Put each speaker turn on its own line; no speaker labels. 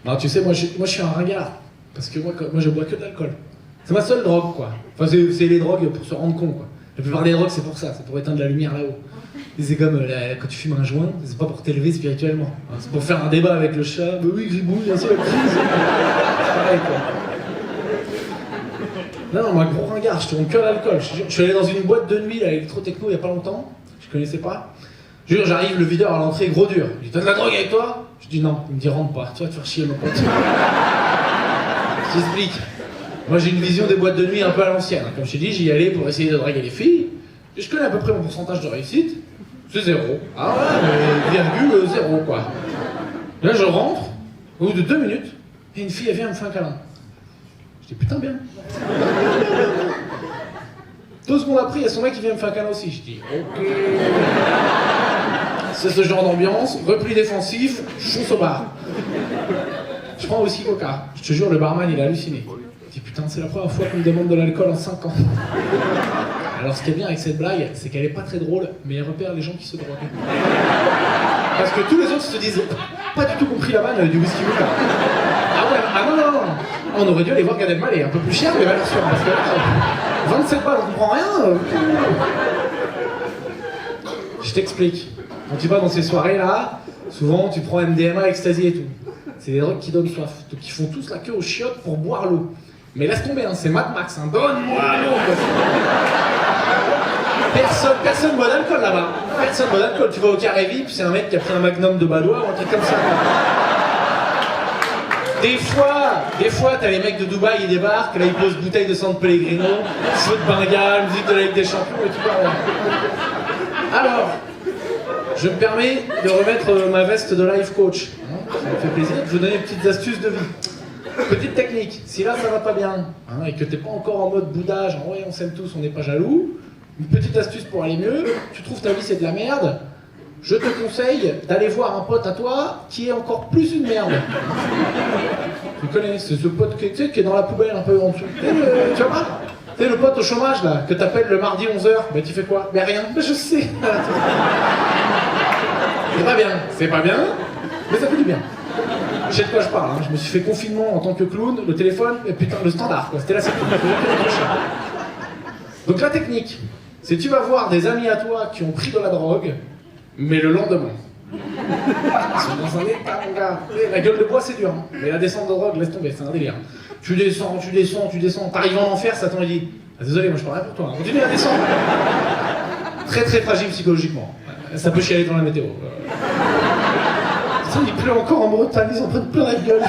Non, tu sais, moi je suis un ringard. Parce que moi je bois que de l'alcool. C'est ma seule drogue, quoi. Enfin, c'est les drogues pour se rendre compte, quoi. La plupart des drogues, c'est pour ça, c'est pour éteindre la lumière là-haut. Et c'est comme quand tu fumes un joint, c'est pas pour t'élever spirituellement. Hein, c'est pour faire un débat avec le chat. Bah oui, gribouille, bien sûr, la crise. C'est pareil, quoi. Non, moi, gros ringard, je tourne que l'alcool. Je suis allé dans une boîte de nuit, là, électro-techno, il y a pas longtemps. Je connaissais pas. Je jure, j'arrive, le videur à l'entrée, gros dur. Il dit, t'as de la drogue avec toi? Je dis non. Il me dit, rentre pas. Tu vas te faire chier, mon pote. Je t'explique. Moi, j'ai une vision des boîtes de nuit un peu à l'ancienne. Comme je t'ai dit, j'y allais pour essayer de draguer les filles. Et je connais à peu près mon pourcentage de réussite. C'est 0. Ah ouais, mais virgule 0, quoi. Là, je rentre. Au bout de 2 minutes, et une fille, elle vient me faire un câlin. Je dis, putain, bien. 2 secondes après, il y a son mec qui vient me faire un câlin aussi. Je dis, ok. C'est ce genre d'ambiance, repli défensif, chousse au bar. Je prends aussi coca. Je te jure, le barman, il a halluciné. Je dis, putain, c'est la première fois qu'on me demande de l'alcool en 5 ans. Alors, ce qui est bien avec cette blague, c'est qu'elle est pas très drôle, mais elle repère les gens qui se droguent. Parce que tous les autres se disent, pas du tout compris la vanne du whisky vodka. Ah ouais, ah non, non, non. On aurait dû aller voir Gad Elmaleh, un peu plus cher, mais valeur sûre. Parce que là, 27 balles, on comprend rien. Je t'explique. Quand tu vas dans ces soirées-là, souvent tu prends MDMA, ecstasy et tout. C'est des drogues qui donnent soif. Donc ils font tous la queue aux chiottes pour boire l'eau. Mais laisse tomber, hein, c'est Mad Max, hein. Donne-moi l'eau. Personne boit d'alcool là-bas. Personne boit d'alcool. Tu vas au Carré VIP, c'est un mec qui a pris un magnum de Badois ou un truc comme ça. Des fois, t'as les mecs de Dubaï, ils débarquent, là ils posent bouteille de San Pellegrino, feu de Bengale, musique de la Ligue des Champions et tout ça. Alors, je me permets de remettre ma veste de life coach. Ça me fait plaisir, je vais vous donner des petites astuces de vie. Petite technique, si là ça va pas bien, hein, et que t'es pas encore en mode boudage, en ouais on s'aime tous, on n'est pas jaloux, une petite astuce pour aller mieux, tu trouves ta vie c'est de la merde, je te conseille d'aller voir un pote à toi qui est encore plus une merde. Tu connais, c'est ce pote qui est dans la poubelle un peu en dessous. Tu vois pas? Tu sais, le pote au chômage là, que t'appelles le mardi 11h, mais tu fais quoi? Mais rien, mais je sais. C'est pas bien, mais ça fait du bien. Je sais de quoi je parle, hein. Je me suis fait confinement en tant que clown, le téléphone, et putain, le standard, quoi. C'était la sécurité. Donc la technique, c'est tu vas voir des amis à toi qui ont pris de la drogue, mais le lendemain. Ils sont dans un état, mon gars. La gueule de bois, c'est dur, hein. Mais la descente de drogue, laisse tomber, c'est un délire. Tu descends, t'arrives en enfer, Satan il dit ah, désolé, moi je parle rien pour toi, hein. Continue à descendre. Très très fragile psychologiquement. Ça peut chialer dans la météo. Il pleut encore en Bretagne, ils en prennent plein la gueule.